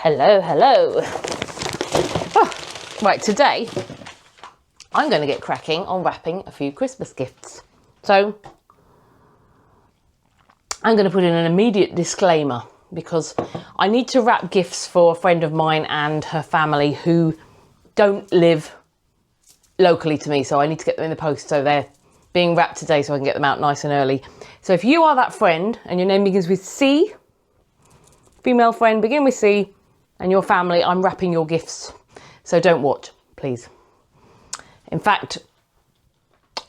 Hello, hello. Oh, right, today I'm going to get cracking on wrapping a few Christmas gifts. So I'm going to put in an immediate disclaimer because I need to wrap gifts for a friend of mine and her family who don't live locally to me. So I need to get them in the post. So they're being wrapped today so I can get them out nice and early. So if you are that friend and your name begins with C, female friend, begin with C, and your family, I'm wrapping your gifts. So don't watch, please. In fact,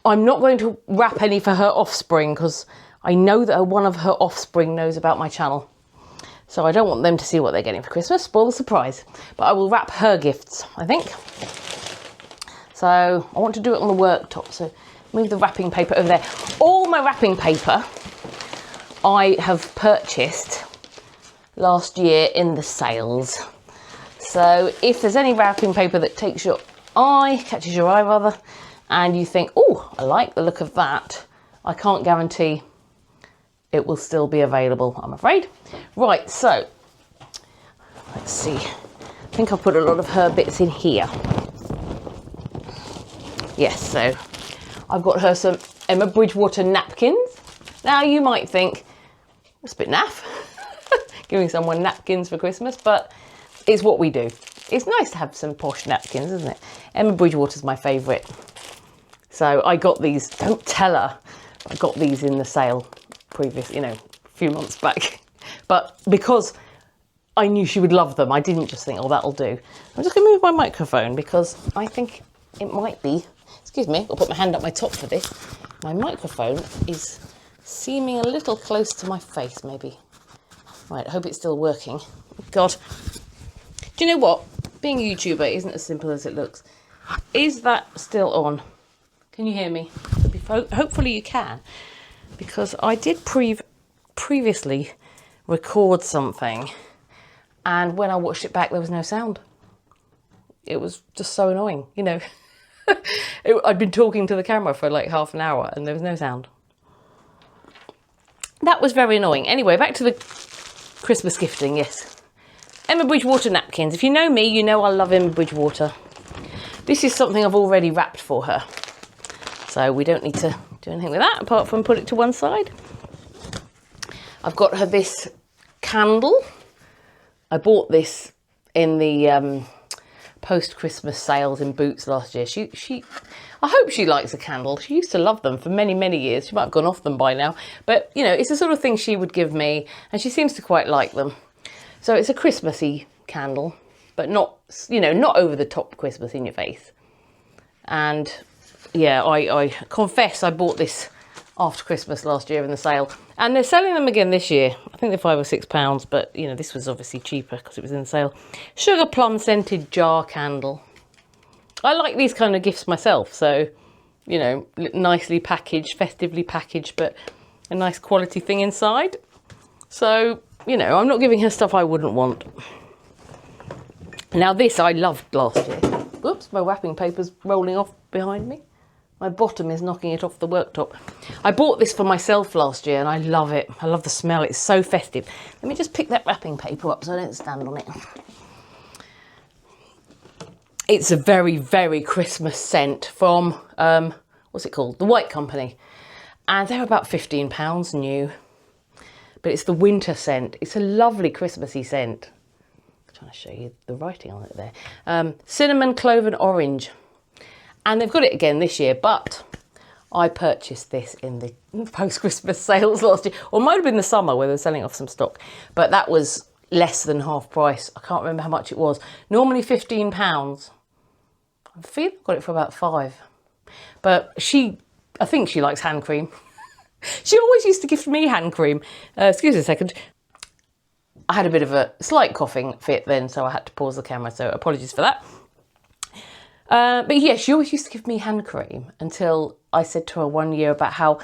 I'm not going to wrap any for her offspring because I know that one of her offspring knows about my channel. So I don't want them to see what they're getting for Christmas. Spoil the surprise. But I will wrap her gifts, I think. So I want to do it on the worktop. So move the wrapping paper over there. All my wrapping paper I have purchased last year in the sales. So if there's any wrapping paper that catches your eye rather, and you think, oh, I like the look of that, I can't guarantee it will still be available, I'm afraid. Right, so let's see. I think I've put a lot of her bits in here. Yes, so I've got her some Emma Bridgewater napkins. Now you might think, that's a bit naff, giving someone napkins for Christmas, but it's what we do. It's nice to have some posh napkins, isn't it? Emma Bridgewater's my favourite. So I got these, don't tell her, I got these in the sale a few months back. But because I knew she would love them, I didn't just think, oh, that'll do. I'm just going to move my microphone because I think it might be, excuse me, I'll put my hand up my top for this. My microphone is seeming a little close to my face, maybe. Right, I hope it's still working. God. Do you know what? Being a YouTuber isn't as simple as it looks. Is that still on? Can you hear me? Hopefully you can. Because I did previously record something, and when I watched it back, there was no sound. It was just so annoying, you know. I'd been talking to the camera for like half an hour, and there was no sound. That was very annoying. Anyway, back to the Christmas gifting, yes. Emma Bridgewater napkins. If you know me, you know I love Emma Bridgewater. This is something I've already wrapped for her. So we don't need to do anything with that apart from put it to one side. I've got her this candle. I bought this in the post-Christmas sales in Boots last year. I hope she likes a candle. She used to love them for many, many years. She might have gone off them by now. But, you know, it's the sort of thing she would give me, and she seems to quite like them. So it's a Christmassy candle, but not, you know, not over the top Christmas in your face. And yeah, I confess I bought this after Christmas last year in the sale, and they're selling them again this year. I think they're £5 or £6, but you know, this was obviously cheaper because it was in the sale. Sugar plum scented jar candle. I like these kind of gifts myself, so you know, nicely packaged, festively packaged, but a nice quality thing inside. So you know, I'm not giving her stuff I wouldn't want. Now this I loved last year. Whoops, my wrapping paper's rolling off behind me. My bottom is knocking it off the worktop. I bought this for myself last year and I love it. I love the smell. It's so festive. Let me just pick that wrapping paper up so I don't stand on it. It's a very, very Christmas scent from, what's it called? The White Company. And they're about £15 new. But it's the winter scent. It's a lovely Christmassy scent. I'm trying to show you the writing on it there. Cinnamon, clove and orange. And they've got it again this year, but I purchased this in the post-Christmas sales last year. Or it might have been the summer where they were selling off some stock. But that was less than half price. I can't remember how much it was. Normally £15. I feel I got it for about £5. But I think she likes hand cream. She always used to gift me hand cream. Excuse me a second. I had a bit of a slight coughing fit then, so I had to pause the camera, so apologies for that. But yeah, she always used to give me hand cream until I said to her one year about how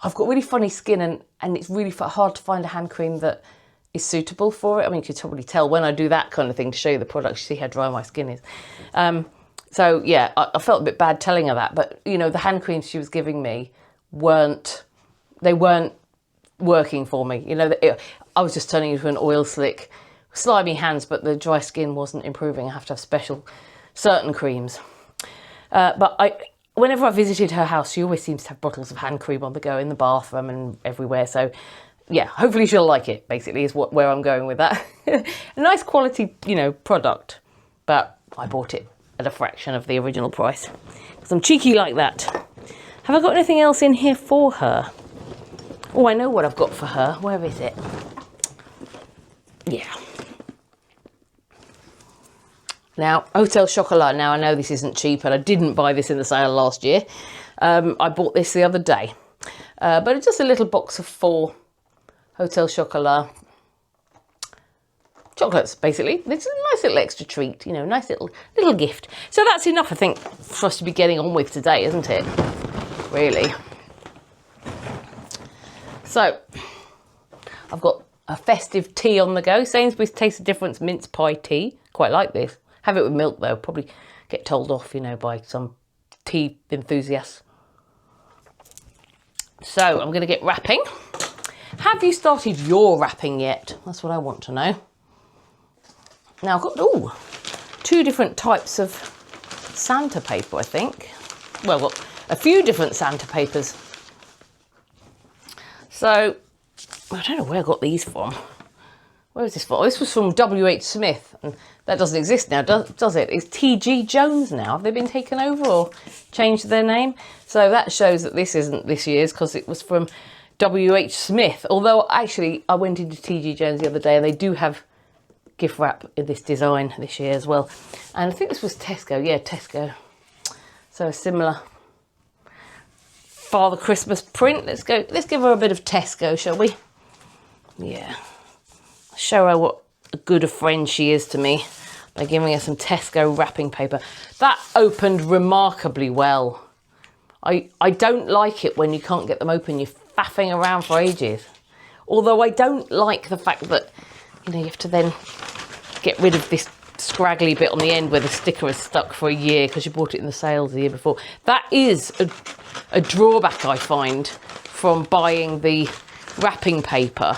I've got really funny skin and it's really hard to find a hand cream that is suitable for it. I mean, you could probably tell when I do that kind of thing to show you the product, you see how dry my skin is. So yeah, I felt a bit bad telling her that, but you know, the hand creams she was giving me weren't working for me. You know, I was just turning into an oil slick slimy hands, but the dry skin wasn't improving. I have to have certain creams. But whenever I visited her house, she always seems to have bottles of hand cream on the go in the bathroom and everywhere. So yeah, hopefully she'll like it, basically, is where I'm going with that. A nice quality, you know, product, but I bought it at a fraction of the original price because I'm cheeky like that. Have I got anything else in here for her? Oh, I know what I've got for her. Where is it? Yeah. Now, Hotel Chocolat. Now, I know this isn't cheap, and I didn't buy this in the sale last year. I bought this the other day. But it's just a little box of 4 Hotel Chocolat chocolates, basically. It's a nice little extra treat, you know, nice little gift. So that's enough, I think, for us to be getting on with today, isn't it? Really. So, I've got a festive tea on the go. Sainsbury's Taste of Difference mince pie tea. Quite like this. Have it with milk, though. Probably get told off, you know, by some tea enthusiasts. So, I'm going to get wrapping. Have you started your wrapping yet? That's what I want to know. Now, I've got 2 different types of Santa paper, I think. Well, I've got a few different Santa papers. So, I don't know where I got these from. Where is this from? Oh, this was from W.H. Smith. And that doesn't exist now, does it? It's T.G. Jones now. Have they been taken over or changed their name? So that shows that this isn't this year's because it was from W.H. Smith. Although, actually, I went into T.G. Jones the other day and they do have gift wrap in this design this year as well. And I think this was Tesco. Yeah, Tesco. So a similar Father Christmas print. Let's give her a bit of Tesco, shall we? Yeah. Show her what a good a friend she is to me by giving her some Tesco wrapping paper. That opened remarkably well. I don't like it when you can't get them open. You're faffing around for ages. Although I don't like the fact that, you know, you have to then get rid of this scraggly bit on the end where the sticker is stuck for a year because you bought it in the sales the year before. That is a drawback I find from buying the wrapping paper,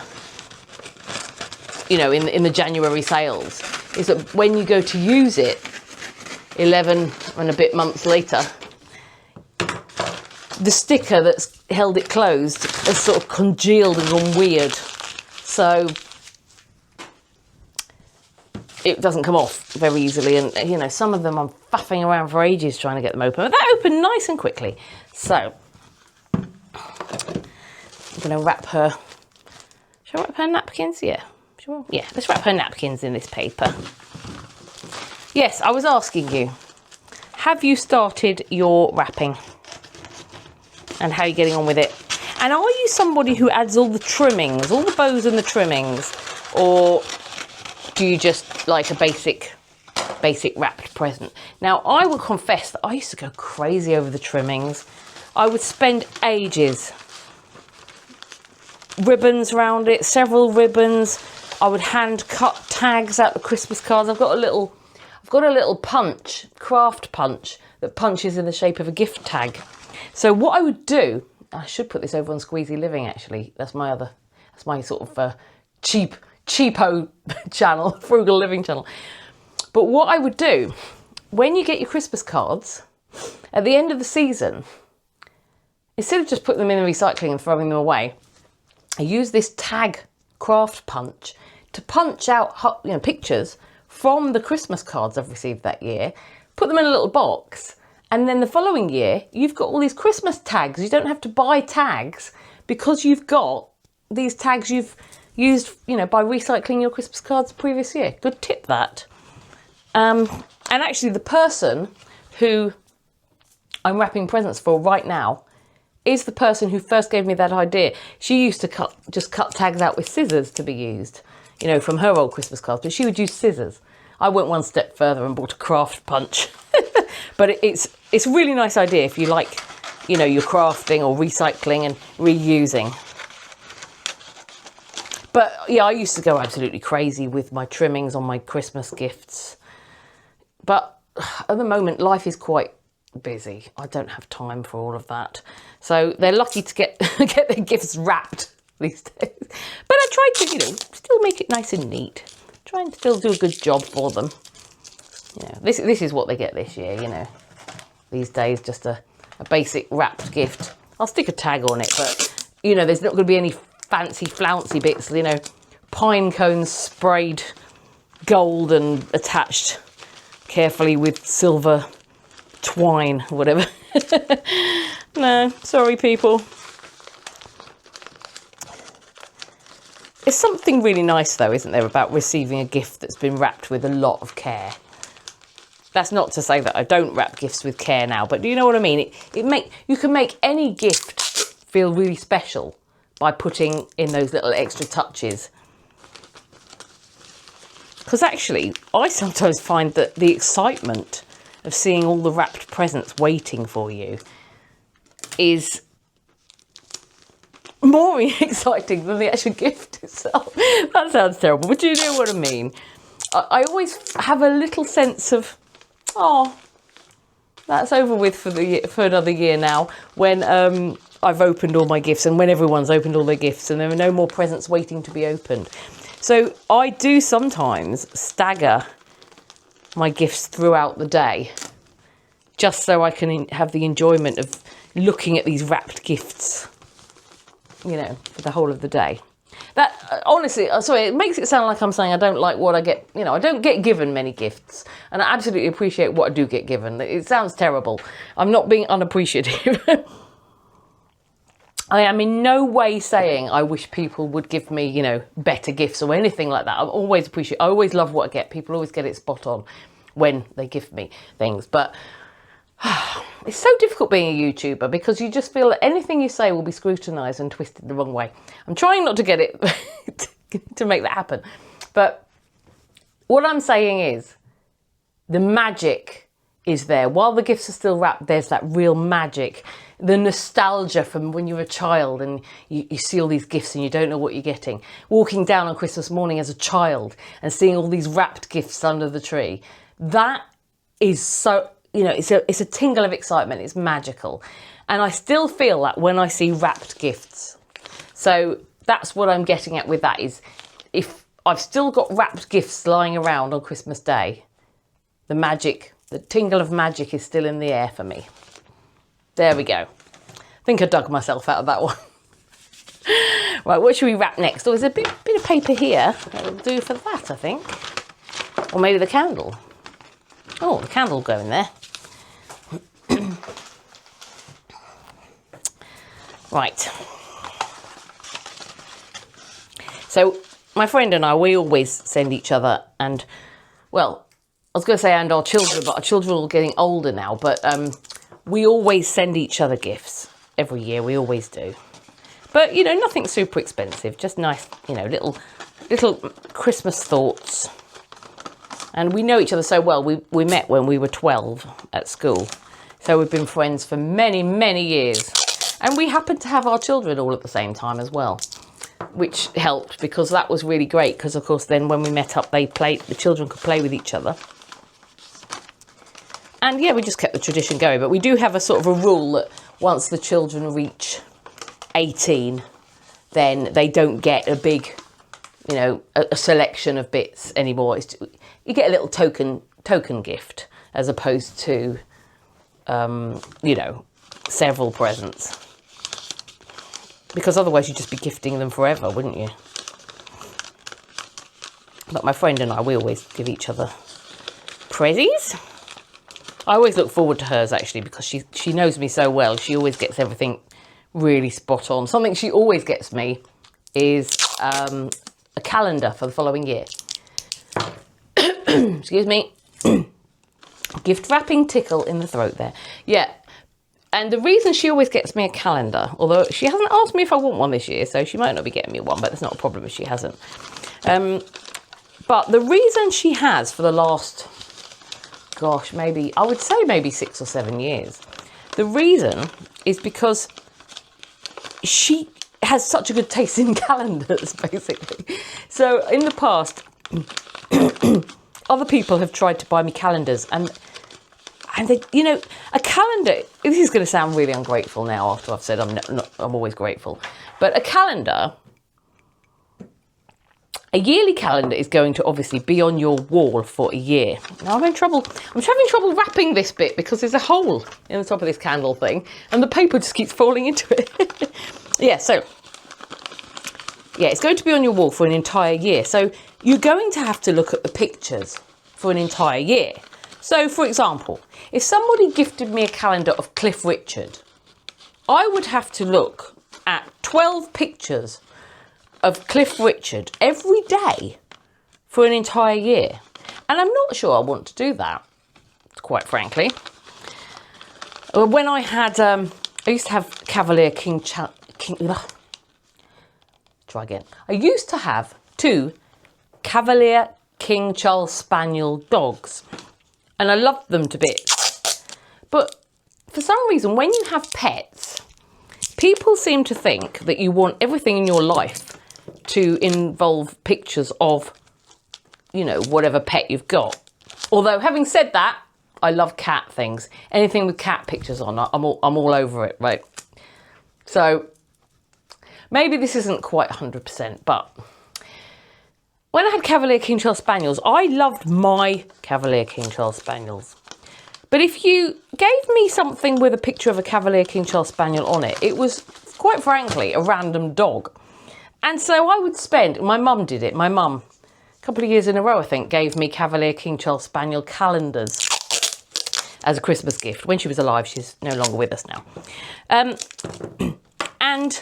you know, in the January sales, is that when you go to use it 11 and a bit months later, the sticker that's held it closed has sort of congealed and gone weird. So it doesn't come off very easily. And, you know, some of them I'm faffing around for ages trying to get them open. But that opened nice and quickly. So I'm going to wrap her. Shall I wrap her napkins? Yeah. Sure. Yeah, let's wrap her napkins in this paper. Yes, I was asking you, have you started your wrapping? And how are you getting on with it? And are you somebody who adds all the trimmings, all the bows and the trimmings? Or do you just like a basic wrapped present? Now, I will confess that I used to go crazy over the trimmings. I would spend ages. Ribbons around it, several ribbons. I would hand cut tags out of Christmas cards. I've got a little punch, craft punch, that punches in the shape of a gift tag. So what I would do, I should put this over on Squeezy Living actually. That's my sort of cheapo channel, frugal living channel. But what I would do, when you get your Christmas cards, at the end of the season, instead of just putting them in the recycling and throwing them away, I use this tag craft punch to punch out, you know, pictures from the Christmas cards I've received that year, put them in a little box, and then the following year, you've got all these Christmas tags. You don't have to buy tags because you've got these tags you've used, you know, by recycling your Christmas cards the previous year. Good tip, that. And actually, the person who I'm wrapping presents for right now is the person who first gave me that idea. She used to just cut tags out with scissors to be used, you know, from her old Christmas cards, but she would use scissors. I went one step further and bought a craft punch. But it's a really nice idea if you like, you know, your crafting or recycling and reusing. But yeah, I used to go absolutely crazy with my trimmings on my Christmas gifts. But at the moment, life is quite busy. I don't have time for all of that. So they're lucky to get their gifts wrapped these days. But I try to, you know, still make it nice and neat. trying to still do a good job for them. You know, this is what they get this year, you know. These days, just a basic wrapped gift. I'll stick a tag on it, but, you know, there's not going to be any fancy flouncy bits, you know, pine cones sprayed gold and attached carefully with silver twine or whatever. No, sorry people. There's something really nice though, isn't there, about receiving a gift that's been wrapped with a lot of care. That's not to say that I don't wrap gifts with care now, but do you know what I mean? You can make any gift feel really special by putting in those little extra touches. Because actually, I sometimes find that the excitement of seeing all the wrapped presents waiting for you is more exciting than the actual gift itself. That sounds terrible, but you know what I mean. I always have a little sense of, oh, that's over with for another year now, when I've opened all my gifts and when everyone's opened all their gifts and there are no more presents waiting to be opened. So I do sometimes stagger my gifts throughout the day, just so I can have the enjoyment of looking at these wrapped gifts, you know, for the whole of the day. That, honestly, sorry, it makes it sound like I'm saying I don't like what I get. You know, I don't get given many gifts, and I absolutely appreciate what I do get given. It sounds terrible. I'm not being unappreciative. I am in no way saying I wish people would give me, you know, better gifts or anything like that. I always love what I get. People always get it spot on when they give me things. But it's so difficult being a YouTuber because you just feel that anything you say will be scrutinised and twisted the wrong way. I'm trying not to get it to make that happen. But what I'm saying is the magic is there. While the gifts are still wrapped, there's that real magic. The nostalgia from when you were a child and you see all these gifts and you don't know what you're getting. Walking down on Christmas morning as a child and seeing all these wrapped gifts under the tree. That is so, you know, it's a tingle of excitement. It's magical. And I still feel that when I see wrapped gifts. So that's what I'm getting at with that is if I've still got wrapped gifts lying around on Christmas Day, the magic, the tingle of magic is still in the air for me. There we go. I think I dug myself out of that one. Right, what should we wrap next? Oh, there's a bit of paper here. That'll do for that, I think. Or maybe the candle. Oh, the candle will go in there. Right. So my friend and I, we always send each other and, well, I was going to say and our children, but our children are all getting older now, but we always send each other gifts every year. We always do. But, you know, nothing super expensive, just nice, you know, little Christmas thoughts. And we know each other so well. We met when we were 12 at school. So we've been friends for many, many years. And we happened to have our children all at the same time as well, which helped because that was really great. Because, of course, then when we met up, the children could play with each other. And, yeah, we just kept the tradition going. But we do have a sort of a rule that once the children reach 18, then they don't get a big, you know, a selection of bits anymore. You get a little token gift as opposed to, you know, several presents. Because otherwise you'd just be gifting them forever, wouldn't you? But my friend and I, we always give each other prezzies. I always look forward to hers, actually, because she knows me so well. She always gets everything really spot on. Something she always gets me is a calendar for the following year. Excuse me. Gift wrapping tickle in the throat there. Yeah. And the reason she always gets me a calendar, although she hasn't asked me if I want one this year, so she might not be getting me one, but that's not a problem if she hasn't. But the reason she has for the last, gosh, maybe, I would say maybe 6 or 7 years. The reason is because she has such a good taste in calendars, basically. So in the past, other people have tried to buy me calendars and they, you know, a calendar, this is going to sound really ungrateful now after I've said I'm always grateful, but a calendar A yearly calendar is going to obviously be on your wall for a year. Now I'm having trouble wrapping this bit because there's a hole in the top of this candle thing and the paper just keeps falling into it. Yeah, so yeah, it's going to be on your wall for an entire year. So you're going to have to look at the pictures for an entire year. So for example, if somebody gifted me a calendar of Cliff Richard, I would have to look at 12 pictures of Cliff Richard every day for an entire year. And I'm not sure I want to do that, quite frankly. When I had, I used to have Cavalier I used to have 2 Cavalier King Charles Spaniel dogs. And I loved them to bits. But for some reason, when you have pets, people seem to think that you want everything in your life to involve pictures of, you know, whatever pet you've got. Although, having said that, I love cat things. Anything with cat pictures on, I'm all over it, right? So maybe this isn't quite 100%, but when I had Cavalier King Charles Spaniels, I loved my Cavalier King Charles Spaniels. But if you gave me something with a picture of a Cavalier King Charles Spaniel on it, it was, quite frankly, a random dog. And so I would spend, my mum did it, my mum, a couple of years in a row, I think, gave me Cavalier King Charles Spaniel calendars as a Christmas gift. When she was alive, she's no longer with us now. And,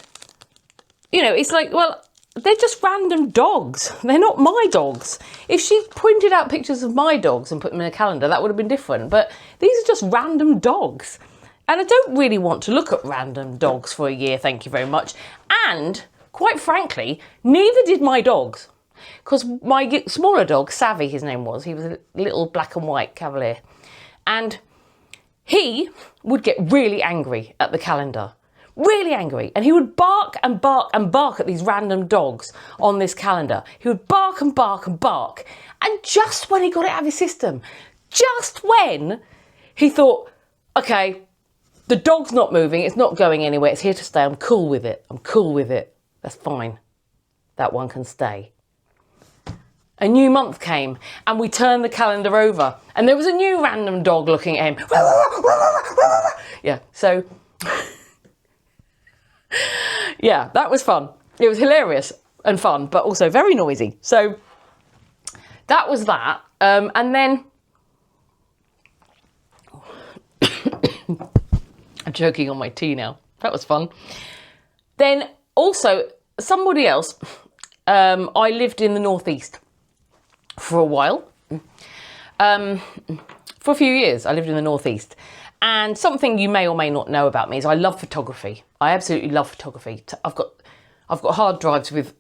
you know, it's like, well, they're just random dogs. They're not my dogs. If she printed out pictures of my dogs and put them in a calendar, that would have been different. But these are just random dogs. And I don't really want to look at random dogs for a year, thank you very much. And quite frankly, neither did my dogs. Because my smaller dog, Savvy, his name was, he was a little black and white Cavalier. And he would get really angry at the calendar. Really angry. And he would bark and bark and bark at these random dogs on this calendar. He would bark and bark and bark. And just when he got it out of his system, just when he thought, okay, the dog's not moving, it's not going anywhere, it's here to stay, I'm cool with it, I'm cool with it. That's fine. That one can stay. A new month came and we turned the calendar over and there was a new random dog looking at him. Yeah, so, yeah, that was fun. It was hilarious and fun, but also very noisy. So that was that. And then, I'm choking on my tea now. That was fun. Then also, somebody else, I lived in the northeast for a while. For a few years, I lived in the northeast. And something you may or may not know about me is I love photography. I absolutely love photography. I've got hard drives with,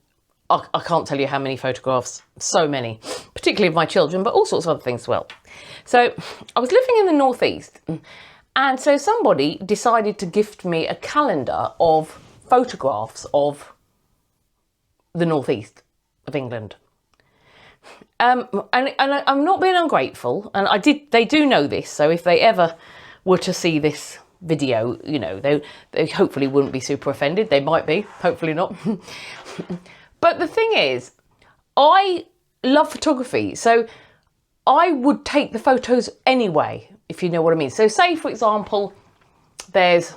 I can't tell you how many photographs, so many, particularly of my children, but all sorts of other things as well. So I was living in the northeast, and so somebody decided to gift me a calendar of photographs of the northeast of England. And I'm not being ungrateful, and they do know this, so if they ever were to see this video, you know, they hopefully wouldn't be super offended. They might be, hopefully not. But the thing is, I love photography, so I would take the photos anyway, if you know what I mean. So say, for example, there's,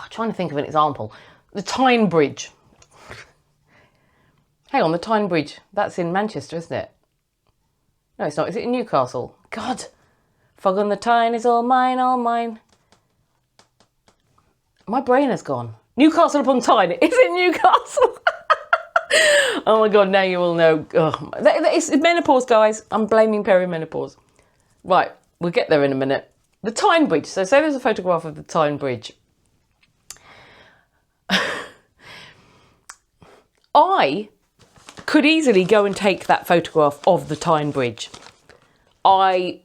trying to think of an example, the Tyne Bridge. Hang on, the Tyne Bridge, that's in Manchester, isn't it? No, it's not. Is it in Newcastle? God, fog on the Tyne is all mine, all mine. My brain has gone. Newcastle upon Tyne, is it Newcastle? Oh my God, now you all know. Oh, it's menopause, guys. I'm blaming perimenopause. Right, we'll get there in a minute. The Tyne Bridge. So say there's a photograph of the Tyne Bridge. I could easily go and take that photograph of the Tyne Bridge. I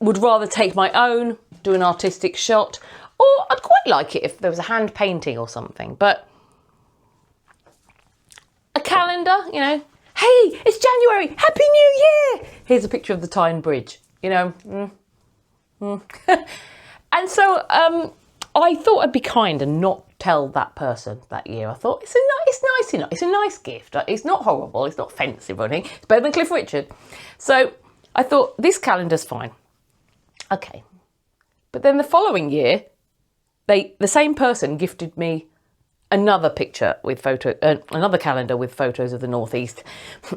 would rather take my own, do an artistic shot, or I'd quite like it if there was a hand painting or something, but a calendar, you know, hey, it's January, Happy New Year! Here's a picture of the Tyne Bridge, you know. And so I thought I'd be kind and not tell that person that year. I thought, it's nice enough. It's a nice gift. It's not horrible. It's not offensive or anything. It's better than Cliff Richard. So I thought, this calendar's fine. Okay. But then the following year, the same person gifted me another picture with another calendar with photos of the northeast,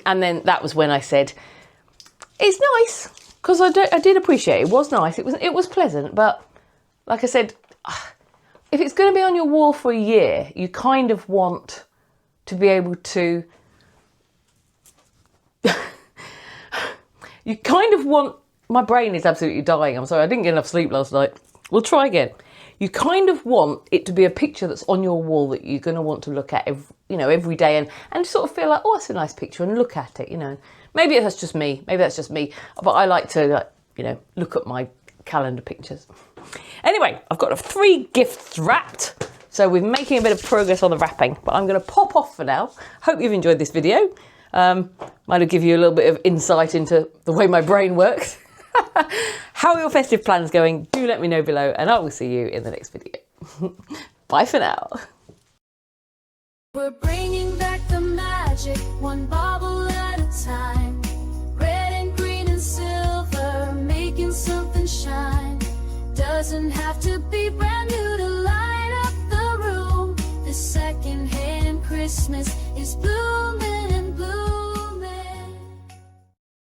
and then that was when I said, "It's nice," because I did appreciate it. It was nice. It was pleasant, but like I said, if it's going to be on your wall for a year, you kind of want to be able to. You kind of want. My brain is absolutely dying. I'm sorry, I didn't get enough sleep last night. We'll try again. You kind of want it to be a picture that's on your wall that you're going to want to look at every day and sort of feel like, oh, it's a nice picture, and look at it, Maybe that's just me. But I like to, look at my calendar pictures. Anyway, I've got 3 gifts wrapped. So we're making a bit of progress on the wrapping, but I'm going to pop off for now. Hope you've enjoyed this video. Might have given you a little bit of insight into the way my brain works. How are your festive plans going? Do let me know below, and I will see you in the next video. Bye for now. We're bringing back the magic, one bubble at a time. Red and green and silver, making something shine. Doesn't have to be bright.